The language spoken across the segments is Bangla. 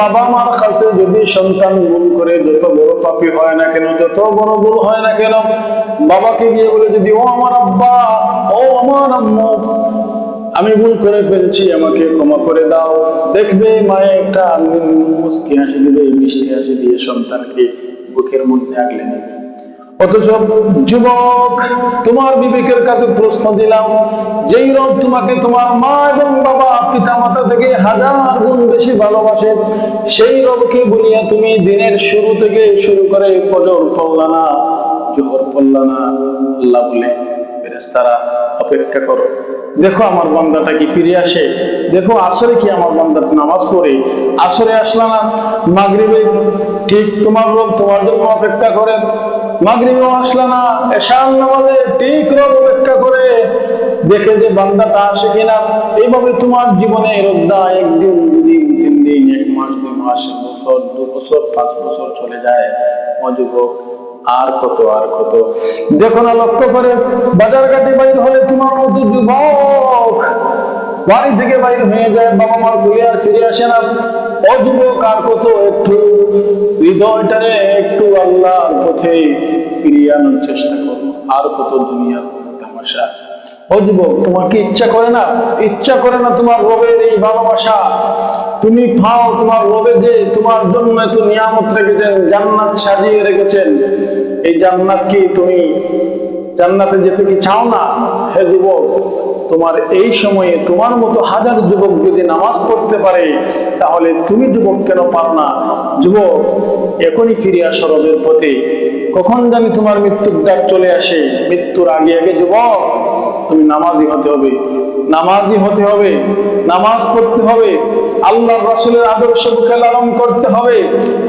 বাবা মার কাছে যদি সন্তান ভুল করে, যত বড় পাপী হয় না কেন, যত বড় ভুল হয় না কেন, বাবাকে গিয়ে বলে যদি ও আমার আব্বা, ও আমার আম্মু, আমি ভুল করে ফেলছি, আমাকে ক্ষমা করে দাও, দেখবে মায়ে একটা মুস্কি হাসি দিবে, মিষ্টি হাসি দিয়ে সন্তানকে বুকের মধ্যে আগলে নেবে। অথচ যুবক, তোমার বিবেকের কাছে প্রশ্ন দিলাম, যেই রব তোমাকে তোমার মা এবং বাবা পিতা মাতা থেকে 1000 গুণ বেশি ভালোবাসে, সেই রবকে বলিয়া তুমি দিনের শুরু থেকে শুরু করে ফজর পড়লা না, জোহর পড়লা না, আল্লাহ বলে ফেরেশতারা অপেক্ষা করো, দেখো আমার বান্দাটা কি ফিরে আসে, দেখো আসরে কি আমার বান্দা নামাজ পড়ে, আসরে আসলা না, মাগরিবে ঠিক তোমার রব তোমার জন্য অপেক্ষা করে, মাগরিবেও আসলা না, এশার নামাজে ঠিক রব অপেক্ষা করে, দেখে যে বান্দাটা আসে কিনা। এইভাবে তোমার জীবনে রোজা একদিন, দুদিন, 3 দিন, 1 মাস, 2 মাস, 1 বছর, 2 বছর, 5 বছর চলে যায়। যুবক, আর কত আর কত, দেখো না লক্ষ্য করে বাজার ঘাটে বাইর হলে তোমার মতো যুবক বাড়ি থেকে বাইর হয়ে যায়, বাবা মার বলে আর ফিরে আসে না। যুবক, আর কত একটু হৃদয়টারে একটু আল্লাহর পথে ফিরিয়ে আনার চেষ্টা করো, আর কত দুনিয়ার তামাশা। যুবক, তোমার কি ইচ্ছা করে না, ইচ্ছা করে না তোমার রবের এই ভালোবাসা তুমি পাও, তোমার রবে যে তোমার জন্য এত নিয়ামত রেখেছেন, জান্নাত সাজিয়ে রেখেছেন, এই জান্নাত কি তুমি জান্নাতে যেতে কি চাও না? হে যুবক, তোমার এই সময়ে তোমার মতো 1000 যুবক যদি নামাজ পড়তে পারে, তাহলে তুমি যুবক কেন পার না? যুবক, এখনই ফিরে আসো রবের পথে, কখন জানি তোমার মৃত্যুর ডাক চলে আসে। মৃত্যুর আগে আগে যুবক তুমি নামাজি হতে হবে, নামাজি হতে হবে, নামাজ পড়তে হবে, আল্লাহর রাসূলের আদর্শ বুকে লালন করতে হবে,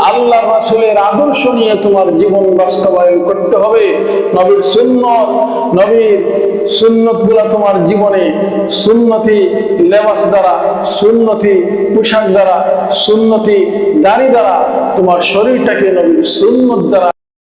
আল্লাহর রাসূলের আদর্শ নিয়ে তোমার জীবন বাস্তবায়ন করতে হবে। নবীর সুন্নতগুলো তোমার জীবনে সুন্নতি লেবাস দ্বারা, সুন্নতি পোশাক দ্বারা, সুন্নতি দাড়ি দ্বারা তোমার শরীরটাকে নবীর সুন্নত দ্বারা